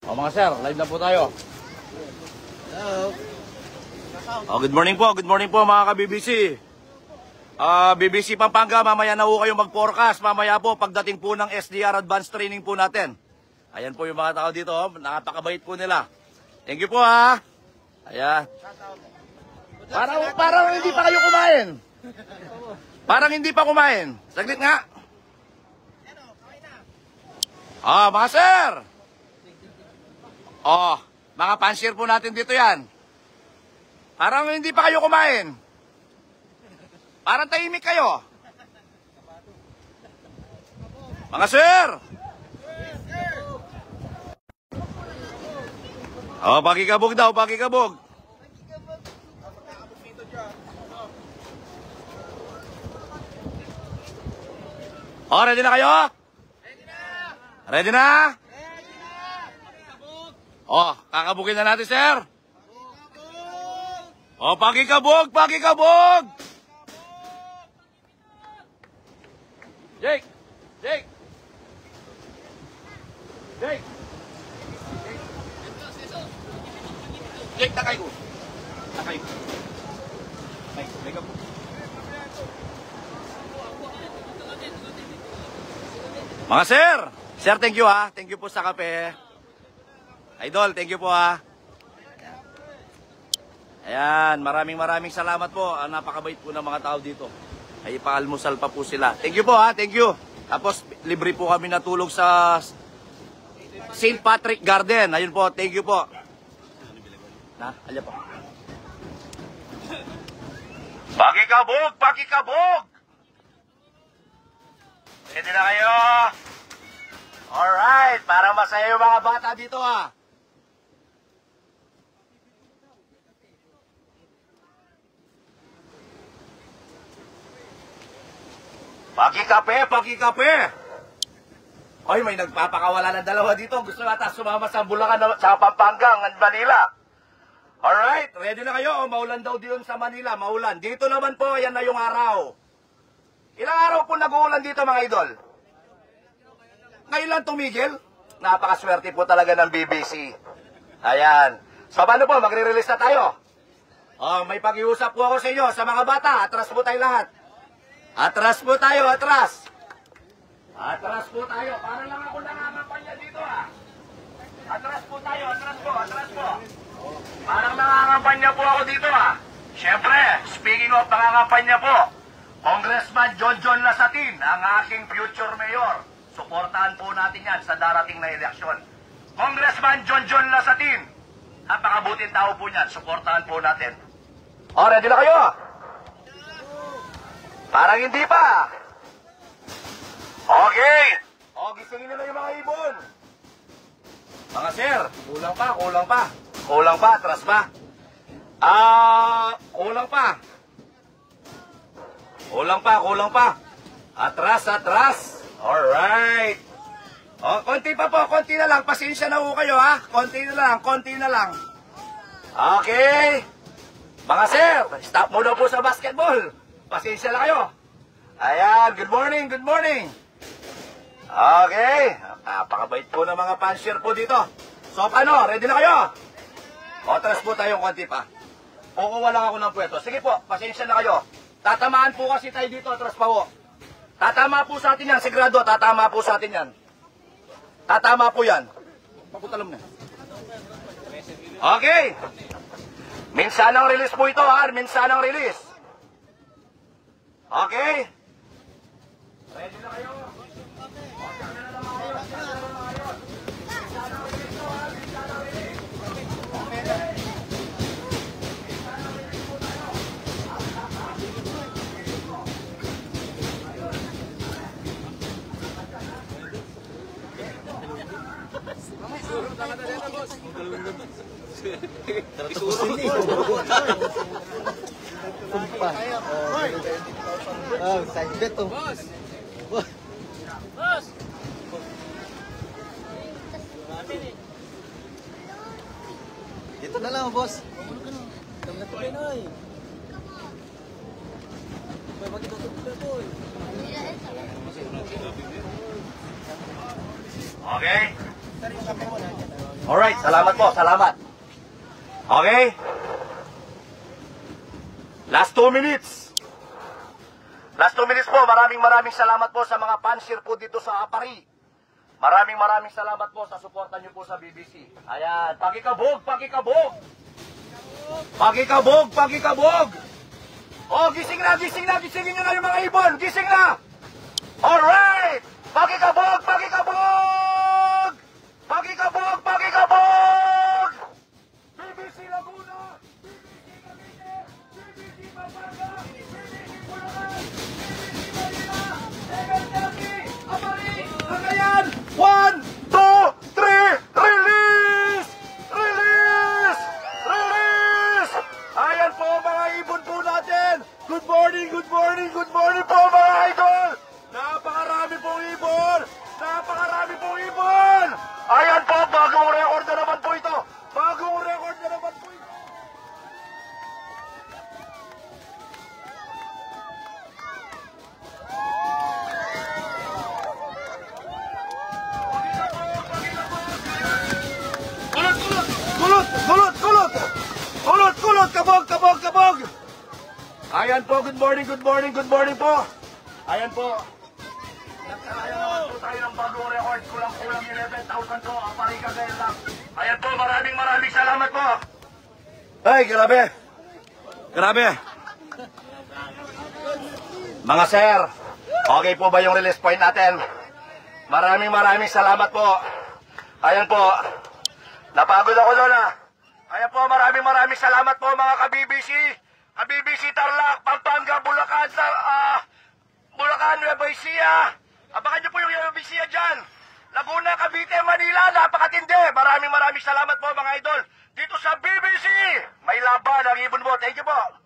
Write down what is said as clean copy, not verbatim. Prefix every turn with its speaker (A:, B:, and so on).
A: O mga sir, live na po tayo.
B: Hello.
A: Good morning po mga ka-BBC. BBC Pampanga, mamaya na po kayong mag-forecast. Mamaya po, pagdating po ng SDR Advanced Training po natin. Ayan po yung mga tao dito, nakapakabait po nila. Thank you po ha. Ayan. Parang hindi pa kayo kumain. Parang hindi pa kumain. Saglit nga. Mga sir. Mga pansier po natin dito yan. Parang hindi pa kayo kumain. Parang tahimik kayo. Mga sir. Pakikabog daw, pakikabog. Ready na kayo? Ready na? Kakabugin na natin, sir. Pakikabog, pakikabog. Jake. Jake, takay ko. May kabog. Mga sir. Sir, thank you ha. Thank you po sa kape. Idol, thank you po ha. Ayan, maraming salamat po. Napakabait po ng mga tao dito. Ay paalmusal pa po sila. Thank you po ha, thank you. Tapos libre po kami natulog sa St. Patrick Garden. Ayun po, thank you po. Alya po. Pakikabog, pakikabog. Ready na kayo? Alright, para masaya yung mga bata dito ha. Pakikape, pakikape. Ay, may nagpapakawala ng dalawa dito. Gusto nata sumama sa Bulacan, sa Pampanga, Manila. Alright, ready na kayo? Maulan daw diyon sa Manila, maulan. Dito naman po, yan na yung araw. Ilang araw po nag-uulan dito mga idol? Ngayon lang tumigil. Napakaswerte po talaga ng BBC. Ayan. So paano po, magre-release na tayo? May pag-iusap po ako sa inyo, sa mga bata. Atras po tayo lahat. Atras po tayo, atras. Atras po tayo. Para lang ako nangangampanya dito ha. Atras po tayo, atras po, atras po. Parang nangangampanya po ako dito ha. Siyempre, speaking of nangangampanya po, Congressman John Lasatin, ang aking future mayor. Suportahan po natin yan sa darating na eleksyon. Congressman John Lasatin, napakabuting tao po niyan. Suportahan po natin. Ready na kayo? Parang hindi pa. Okay. Gisingin nila yung mga ibon. Mga sir, kulang pa, atras pa. Kulang pa. Atras. Alright. Konti pa po, konti na lang. Pasensya na po kayo ha. Konti na lang. Okay. Mga sir, stop muna po sa basketball. Pasensya na kayo. Ayan, good morning. Okay. Napakabait po ng mga pansier po dito. So, paano? Ready na kayo? Atras po tayong konti pa. Kukuha lang ako ng pwesto. Sige po, pasensya na kayo. Tatamaan po kasi tayo dito, atras pa po. Tatama po sa atin yan, sigurado, tatama po sa atin yan. Tatama po yan. Pagkutalam na. Okay. Minsanang release po ito, ha? Minsanang release. Okay. Ready na kayo?
B: Dito na lang, boss. Kami na tuloy na eh. May magkikatuloy po eh.
A: Okay?
B: Sari yung kape mo na.
A: Alright, salamat po, salamat. Okay? Last 2 minutes. Last 2 minutes po, maraming salamat po sa mga panshir po dito sa Apari. Maraming salamat po sa suporta niyo po sa BBC. Ayan, pakikabog, pakikabog! Pakikabog, pakikabog! Oh, gising na, gisingin nyo na yung mga ibon, gising na! Alright! Pakikabog, pakikabog! Pakikabog, pakikabog! BBC Laguna! BBC Cavite! BBC Pampanga! BBC Bulacan! BBC Manila! Level Apari! Cagayan! 1, 2, 3! Release! Release! Release! Ayan po mga ibon po natin! Good morning, good morning, good morning po mga idol! Napakarami pong ibon! Napakarami pong ibon! Ayan po, bagong record na naman po ito! Bagong record na naman po ito! Kulot, kulot! Kulot, kulot, kulot! Kulot, kulot! Kabog, kabog, kabog! Ayan po, good morning, good morning, good morning po! Ayan po. Nagkakaya naman po tayo ng bagong record. Kulang-kulang 11,000 po. Apari Cagayan lang. Ayan po, maraming salamat po. Ay, grabe. Grabe. Mga sir, okay po ba yung release point natin? Maraming salamat po. Ayan po. Napagod ako doon ah. Ayan po, maraming salamat po mga ka-BBC. Ka-BBC Tarlac, Pampanga, Bulacan, Bulacan, Nueva Ecija. Abangan niyo po yung Nueva Ecija dyan. Laguna, Cavite, Manila, napakatindi. Maraming salamat po mga idol. Dito sa BBC, may laban ang ibon mo. Thank you po.